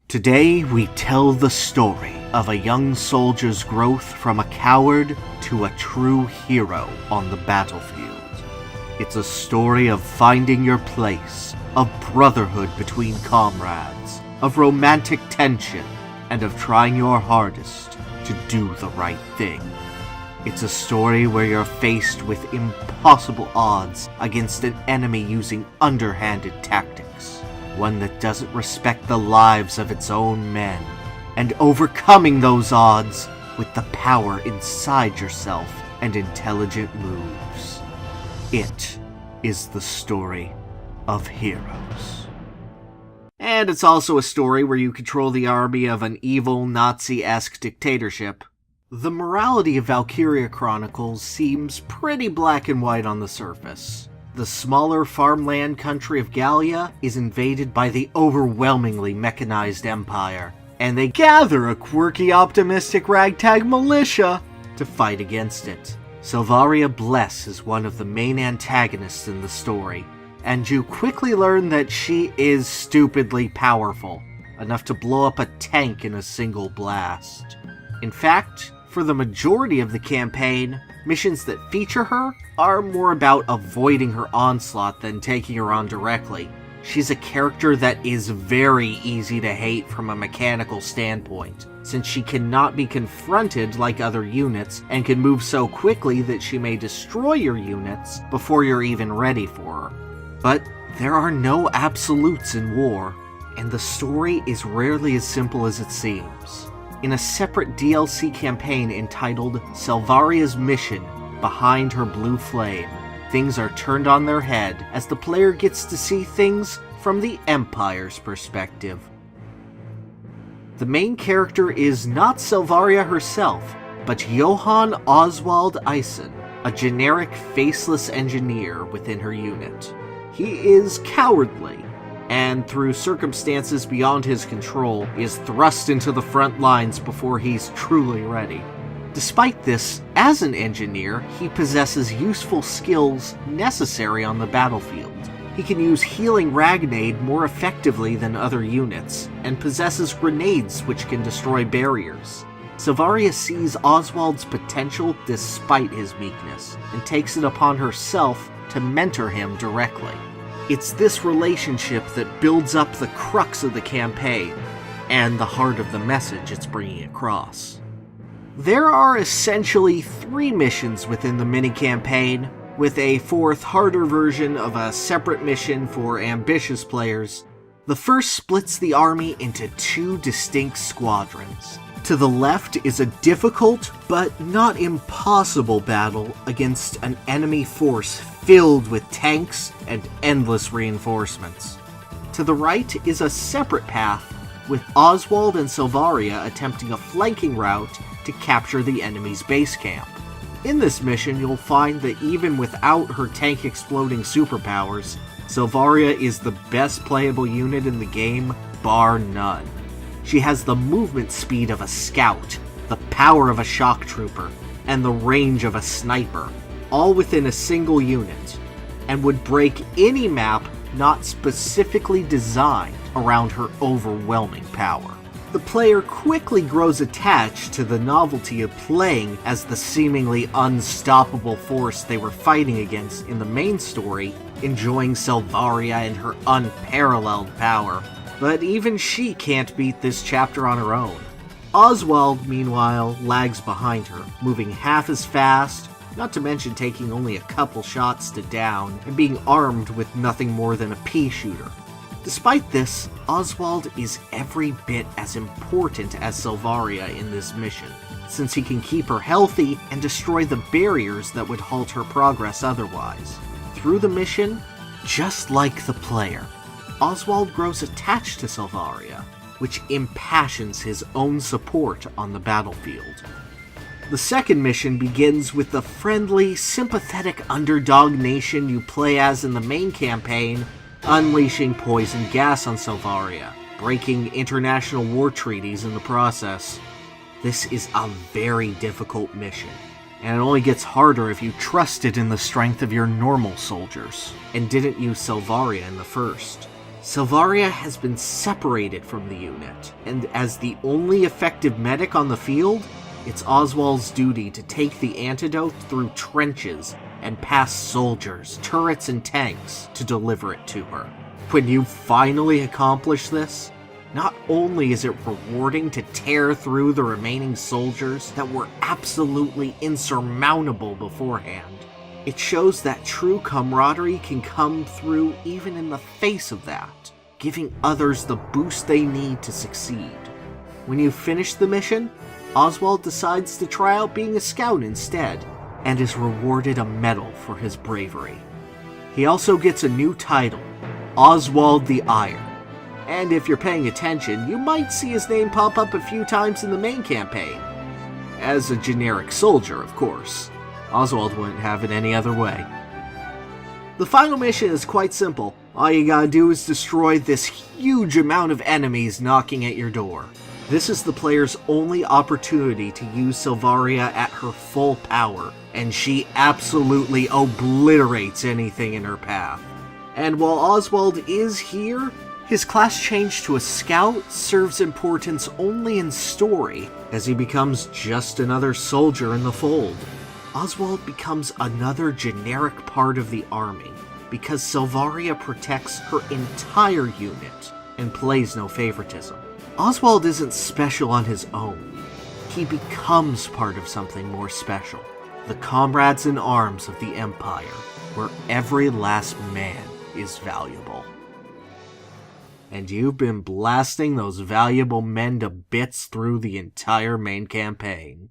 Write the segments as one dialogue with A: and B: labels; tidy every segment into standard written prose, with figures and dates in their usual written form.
A: Today we tell the story of a young soldier's growth from a coward to a true hero on the battlefield. It's a story of finding your place, of brotherhood between comrades, of romantic tension, and of trying your hardest to do the right thing. It's a story where you're faced with impossible odds against an enemy using underhanded tactics, one that doesn't respect the lives of its own men, and overcoming those odds with the power inside yourself and intelligent moves. It is the story of heroes. And it's also a story where you control the army of an evil Nazi-esque dictatorship. The morality of Valkyria Chronicles seems pretty black and white on the surface. The smaller farmland country of Gallia is invaded by the overwhelmingly mechanized Empire, and they gather a quirky, optimistic ragtag militia to fight against it. Selvaria Bless is one of the main antagonists in the story, and you quickly learn that she is stupidly powerful, enough to blow up a tank in a single blast. In fact, for the majority of the campaign, missions that feature her are more about avoiding her onslaught than taking her on directly. She's a character that is very easy to hate from a mechanical standpoint, since she cannot be confronted like other units and can move so quickly that she may destroy your units before you're even ready for her. But there are no absolutes in war, and the story is rarely as simple as it seems. In a separate DLC campaign entitled Selvaria's Mission Behind Her Blue Flame, things are turned on their head as the player gets to see things from the Empire's perspective. The main character is not Selvaria herself, but Johann Oswald Eisen, a generic faceless engineer within her unit. He is cowardly, and through circumstances beyond his control, is thrust into the front lines before he's truly ready. Despite this, as an engineer, he possesses useful skills necessary on the battlefield. He can use Healing Ragnade more effectively than other units, and possesses grenades which can destroy barriers. Selvaria sees Oswald's potential despite his weakness, and takes it upon herself to mentor him directly. It's this relationship that builds up the crux of the campaign, and the heart of the message it's bringing across. There are essentially 3 missions within the mini-campaign, with a 4th harder version of a separate mission for ambitious players. The first splits the army into 2 distinct squadrons. To the left is a difficult, but not impossible battle against an enemy force filled with tanks and endless reinforcements. To the right is a separate path, with Oswald and Selvaria attempting a flanking route to capture the enemy's base camp. In this mission, you'll find that even without her tank-exploding superpowers, Selvaria is the best playable unit in the game, bar none. She has the movement speed of a scout, the power of a shock trooper, and the range of a sniper, all within a single unit, and would break any map not specifically designed around her overwhelming power. The player quickly grows attached to the novelty of playing as the seemingly unstoppable force they were fighting against in the main story, enjoying Selvaria and her unparalleled power. But even she can't beat this chapter on her own. Oswald, meanwhile, lags behind her, moving half as fast, not to mention taking only a couple shots to down, and being armed with nothing more than a pea shooter. Despite this, Oswald is every bit as important as Selvaria in this mission, since he can keep her healthy and destroy the barriers that would halt her progress otherwise. Through the mission, just like the player, Oswald grows attached to Selvaria, which impassions his own support on the battlefield. The second mission begins with the friendly, sympathetic underdog nation you play as in the main campaign, unleashing poison gas on Selvaria, breaking international war treaties in the process. This is a very difficult mission, and it only gets harder if you trusted in the strength of your normal soldiers, and didn't use Selvaria in the first. Selvaria has been separated from the unit, and as the only effective medic on the field, it's Oswald's duty to take the antidote through trenches and past soldiers, turrets, and tanks to deliver it to her. When you finally accomplish this, not only is it rewarding to tear through the remaining soldiers that were absolutely insurmountable beforehand, it shows that true camaraderie can come through even in the face of that, giving others the boost they need to succeed. When you finish the mission, Oswald decides to try out being a scout instead, and is rewarded a medal for his bravery. He also gets a new title, Oswald the Eyler, and if you're paying attention, you might see his name pop up a few times in the main campaign. As a generic soldier, of course. Oswald wouldn't have it any other way. The final mission is quite simple. All you gotta do is destroy this huge amount of enemies knocking at your door. This is the player's only opportunity to use Selvaria at her full power, and she absolutely obliterates anything in her path. And while Oswald is here, his class change to a scout serves importance only in story, as he becomes just another soldier in the fold. Oswald becomes another generic part of the army, because Selvaria protects her entire unit and plays no favoritism. Oswald isn't special on his own. He becomes part of something more special. The comrades in arms of the Empire, where every last man is valuable. And you've been blasting those valuable men to bits through the entire main campaign.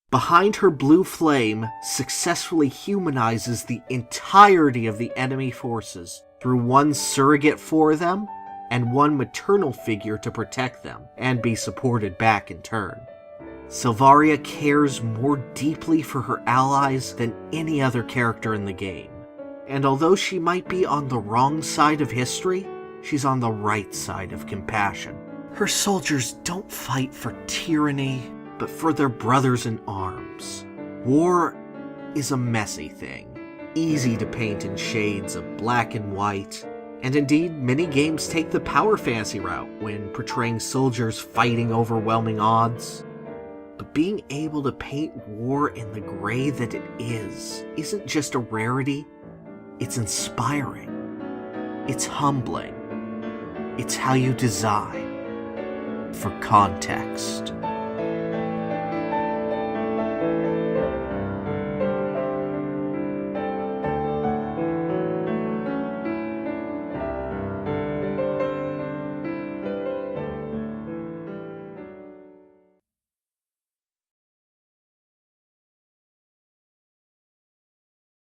A: Behind her blue flame successfully humanizes the entirety of the enemy forces through one surrogate for them and one maternal figure to protect them and be supported back in turn. Selvaria cares more deeply for her allies than any other character in the game. And although she might be on the wrong side of history, she's on the right side of compassion. Her soldiers don't fight for tyranny, but for their brothers in arms. War is a messy thing, easy to paint in shades of black and white, and indeed many games take the power fantasy route when portraying soldiers fighting overwhelming odds. But being able to paint war in the gray that it isn't just a rarity, it's inspiring. It's humbling. It's how you design for context.